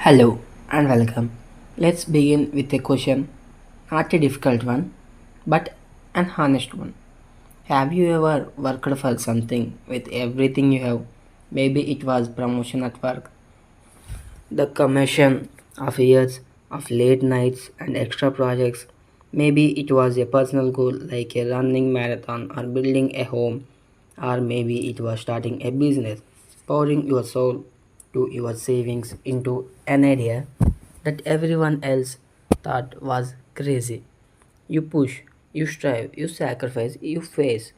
Hello and welcome. Let's begin with a question, not a difficult one, but an honest one. Have you ever worked for something with everything you have? Maybe it was promotion at work, the commission of years of late nights and extra projects. Maybe it was a personal goal like a running marathon or building a home, or maybe it was starting a business, pouring your soul to your savings into an idea that everyone else thought was crazy. You push, you strive, you sacrifice, you face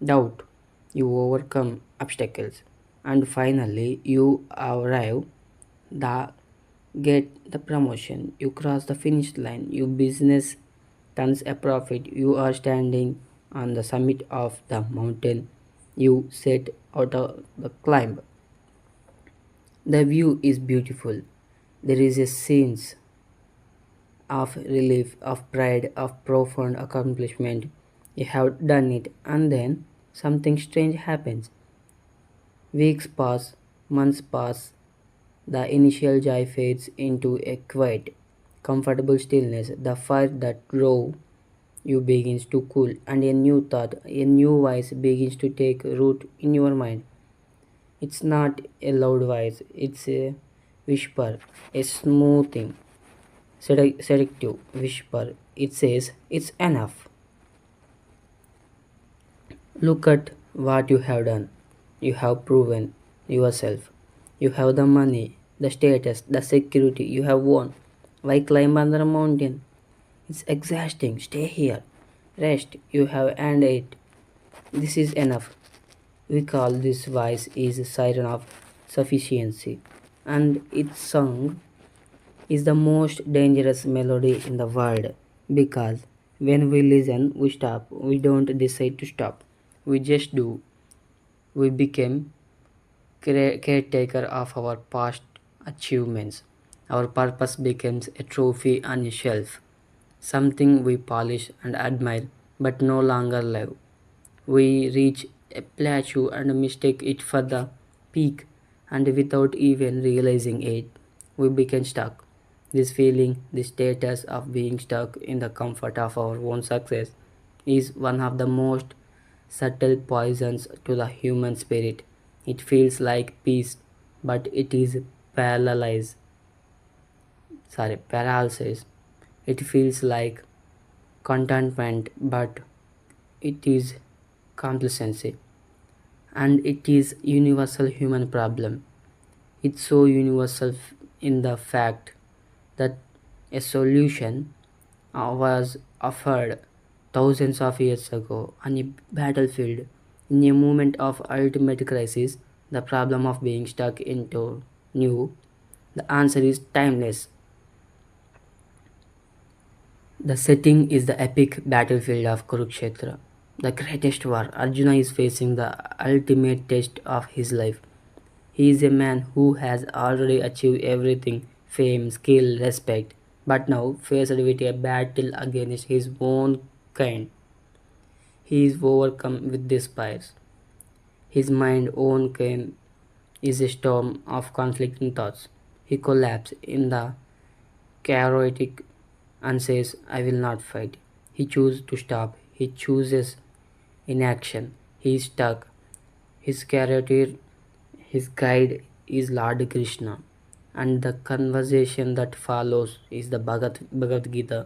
doubt, you overcome obstacles, and finally you arrive the get the promotion. You cross the finish line. Your business turns a profit. You are standing on the summit of the mountain you set out of the climb. The view is beautiful. There is a sense of relief, of pride, of profound accomplishment. You have done it, and then something strange happens. Weeks pass, months pass, the initial joy fades into a quiet, comfortable stillness. The fire that drove you begins to cool, and a new thought, a new voice begins to take root in your mind. It's not a loud voice, it's a whisper, a smoothing, seductive whisper. It says, "It's enough. Look at what you have done. You have proven yourself. You have the money, the status, the security. You have won. Why climb another mountain? It's exhausting. Stay here. Rest. You have earned it. This is enough." We call this voice is a siren of sufficiency, and its song is the most dangerous melody in the world because when we listen, we stop. We don't decide to stop. We just do. We became caretaker of our past achievements. Our purpose becomes a trophy on a shelf, something we polish and admire but no longer live. We reach a plateau and mistake it for the peak, and without even realizing it, we become stuck. This feeling, the status of being stuck in the comfort of our own success, is one of the most subtle poisons to the human spirit. It feels like peace, but it is paralysis. It feels like contentment, but it is complacency. And it is universal human problem. It's so universal in the fact that a solution was offered thousands of years ago on a battlefield. In a moment of ultimate crisis, the problem of being stuck into new, the answer is timeless. The setting is the epic battlefield of Kurukshetra, the greatest war. Arjuna is facing the ultimate test of his life. He is a man who has already achieved everything: fame, skill, respect, but now faced with a battle against his own kind. He is overcome with despair. His mind own kind is a storm of conflicting thoughts. He collapses in the chaotic and says, "I will not fight." He chooses to stop. He chooses inaction. He is stuck. His charioteer, his guide is Lord Krishna, and the conversation that follows is the Bhagavad Gita.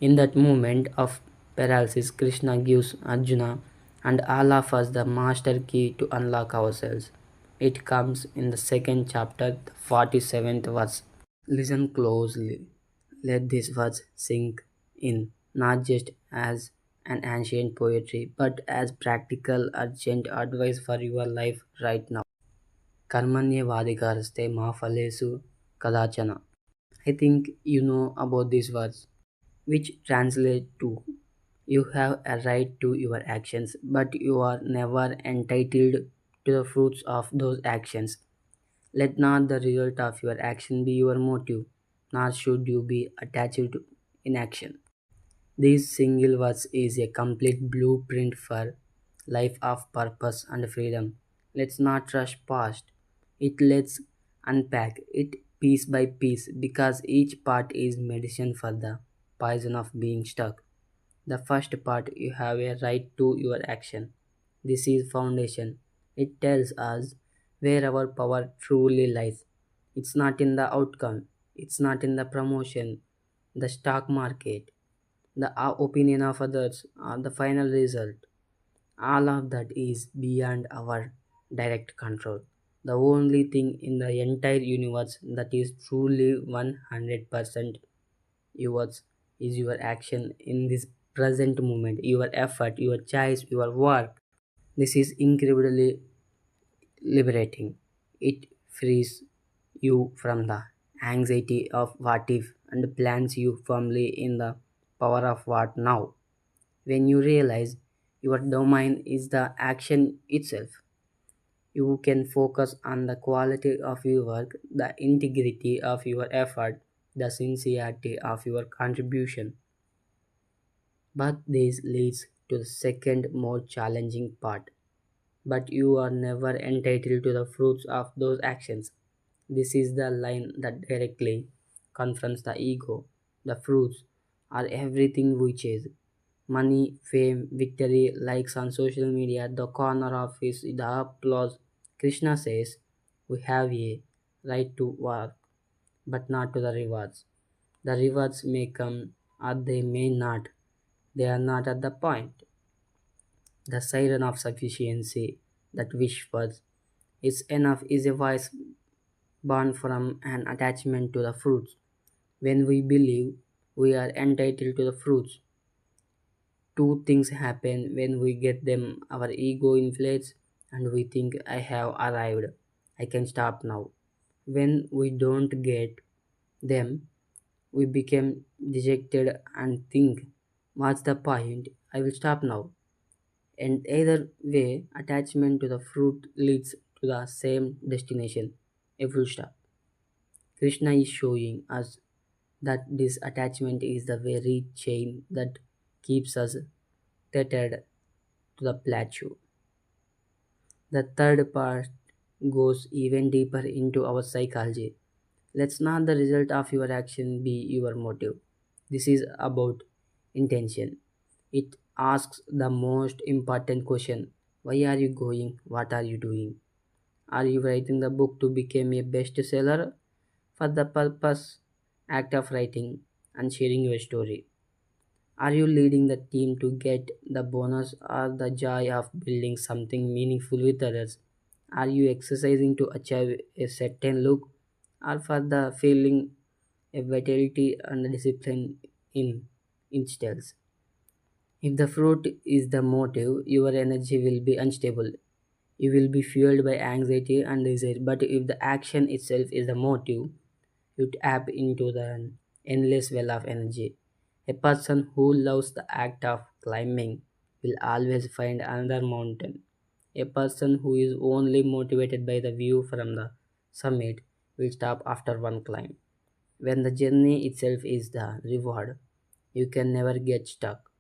In that moment of paralysis, Krishna gives Arjuna and all of us the master key to unlock ourselves. It comes in the second chapter, the 47th verse. Listen closely. Let these words sink in, not just as an ancient poetry, but as practical, urgent advice for your life right now. Karmanyevadhikaraste ma phalesu kadachana. I think you know about these words, which translate to you have a right to your actions, but you are never entitled to the fruits of those actions. Let not the result of your action be your motive, nor should you be attached to inaction. This single verse is a complete blueprint for life of purpose and freedom. Let's not rush past it. Let's unpack it piece by piece because each part is medicine for the poison of being stuck. The first part, you have a right to your action. This is foundation. It tells us where our power truly lies. It's not in the outcome, it's not in the promotion, the stock market, the opinion of others, or the final result. All of that is beyond our direct control. The only thing in the entire universe that is truly 100% yours is your action in this present moment, your effort, your choice, your work. This is incredibly liberating. It frees you from the anxiety of what if and plants you firmly in the power of what now. When you realize your domain is the action itself, you can focus on the quality of your work, the integrity of your effort, the sincerity of your contribution. But this leads to the second, more challenging part. But you are never entitled to the fruits of those actions. This is the line that directly confronts the ego. The fruits are everything we chase: money, fame, victory, likes on social media, the corner office, the applause. Krishna says we have a right to work, but not to the rewards. The rewards may come or they may not. They are not at the point. The siren of sufficiency that whispers, "It's enough," is a voice born from an attachment to the fruits. When we believe we are entitled to the fruits, two things happen when we get them. Our ego inflates and we think, "I have arrived. I can stop now." When we don't get them, we become dejected and think, "What's the point? I will stop now." And either way, attachment to the fruit leads to the same destination, a full stop. Krishna is showing us that this attachment is the very chain that keeps us tethered to the plateau. The third part goes even deeper into our psychology. Let's not the result of your action be your motive. This is about intention. It asks the most important question: why are you going? What are you doing? Are you writing the book to become a bestseller for the purpose act of writing and sharing your story? Are you leading the team to get the bonus or the joy of building something meaningful with others? Are you exercising to achieve a certain look or for the feeling a vitality and discipline in instills? If the fruit is the motive, your energy will be unstable. You will be fueled by anxiety and desire. But if the action itself is the motive, you tap into the endless well of energy. A person who loves the act of climbing will always find another mountain. A person who is only motivated by the view from the summit will stop after one climb. When the journey itself is the reward, you can never get stuck.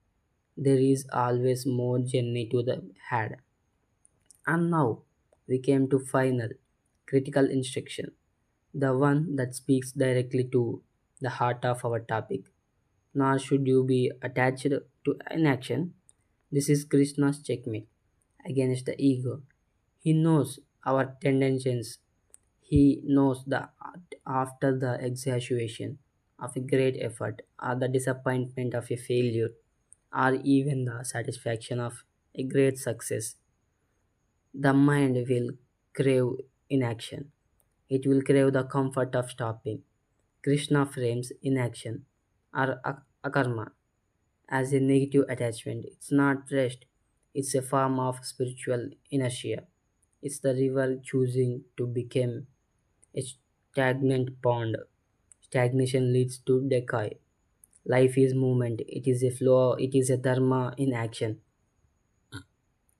There is always more journey to the head. And now we came to final critical instruction, the one that speaks directly to the heart of our topic. Nor should you be attached to inaction. This is Krishna's checkmate against the ego. He knows our tendencies. He knows that after the exaggeration of a great effort, or the disappointment of a failure, or even the satisfaction of a great success, the mind will crave inaction. It will crave the comfort of stopping. Krishna frames inaction or akarma as a negative attachment. It's not rest, it's a form of spiritual inertia. It's the river choosing to become a stagnant pond. Stagnation leads to decay. Life is movement, it is a flow, it is a dharma in action.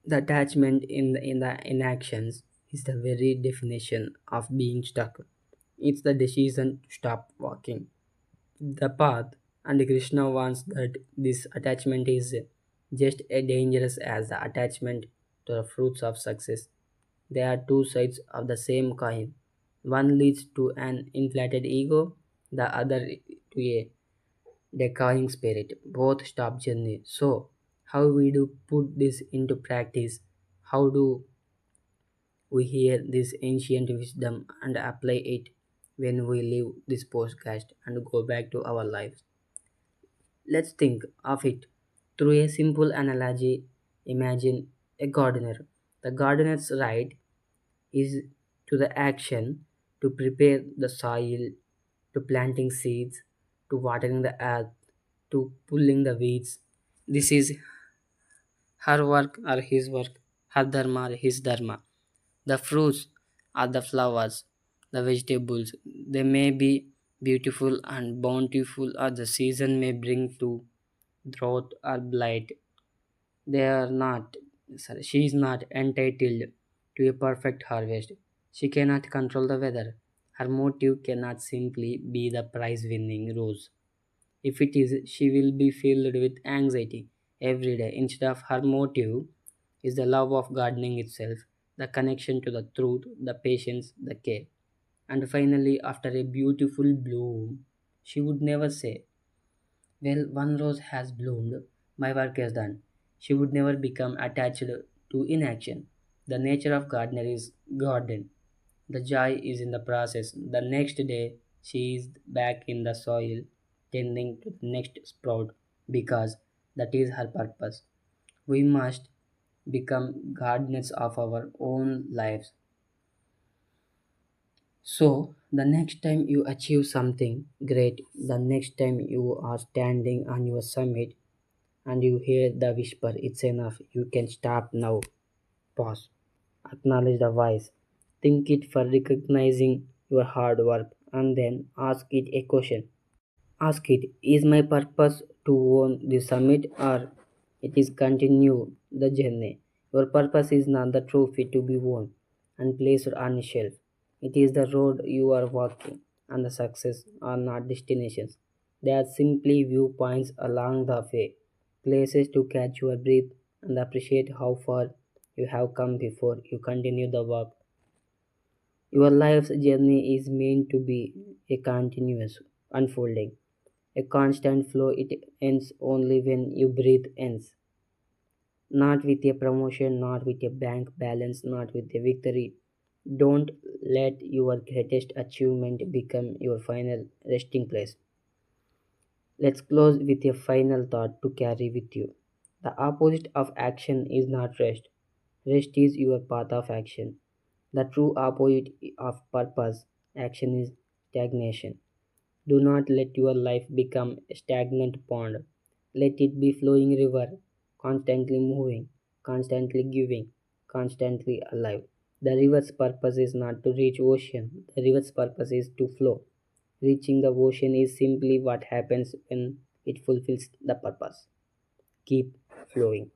The attachment in the inactions is the very definition of being stuck. It's the decision to stop walking the path, and Krishna wants that this attachment is just as dangerous as the attachment to the fruits of success. They are two sides of the same coin. One leads to an inflated ego, the other to a decaying spirit. Both stop journey. So, how we do put this into practice? How do we hear this ancient wisdom and apply it when we leave this podcast and go back to our lives? Let's think of it through a simple analogy. Imagine a gardener. The gardener's right is to the action to prepare the soil, to planting seeds, to watering the earth, to pulling the weeds. This is her work or his work, her dharma or his dharma. The fruits are the flowers, the vegetables. They may be beautiful and bountiful, or the season may bring to drought or blight. They are not, sorry, she is not entitled to a perfect harvest. She cannot control the weather. Her motive cannot simply be the prize winning rose. If it is, she will be filled with anxiety every day. Instead of her motive is the love of gardening itself, the connection to the truth, the patience, the care. And finally, after a beautiful bloom, she would never say, well, one rose has bloomed, my work is done. She would never become attached to inaction. The nature of gardener is garden. The joy is in the process. The next day, she is back in the soil, tending to the next sprout, because that is her purpose. We must become gardeners of our own lives. So, the next time you achieve something great, the next time you are standing on your summit and you hear the whisper, it's enough, you can stop now. Pause. Acknowledge the voice. Thank it for recognizing your hard work and then ask it a question. Ask it, is my purpose to own the summit or it is continue the journey? Your purpose is not the trophy to be won and placed on a shelf. It is the road you are walking, and the success are not destinations. They are simply viewpoints along the way, places to catch your breath and appreciate how far you have come before you continue the walk. Your life's journey is meant to be a continuous unfolding, a constant flow. It ends only when you breathe ends. Not with a promotion, not with a bank balance, not with a victory. Don't let your greatest achievement become your final resting place. Let's close with a final thought to carry with you. The opposite of action is not rest. Rest is your path of action. The true opposite of purpose, action is stagnation. Do not let your life become a stagnant pond. Let it be flowing river, constantly moving, constantly giving, constantly alive. The river's purpose is not to reach ocean. The river's purpose is to flow. Reaching the ocean is simply what happens when it fulfills the purpose. Keep flowing.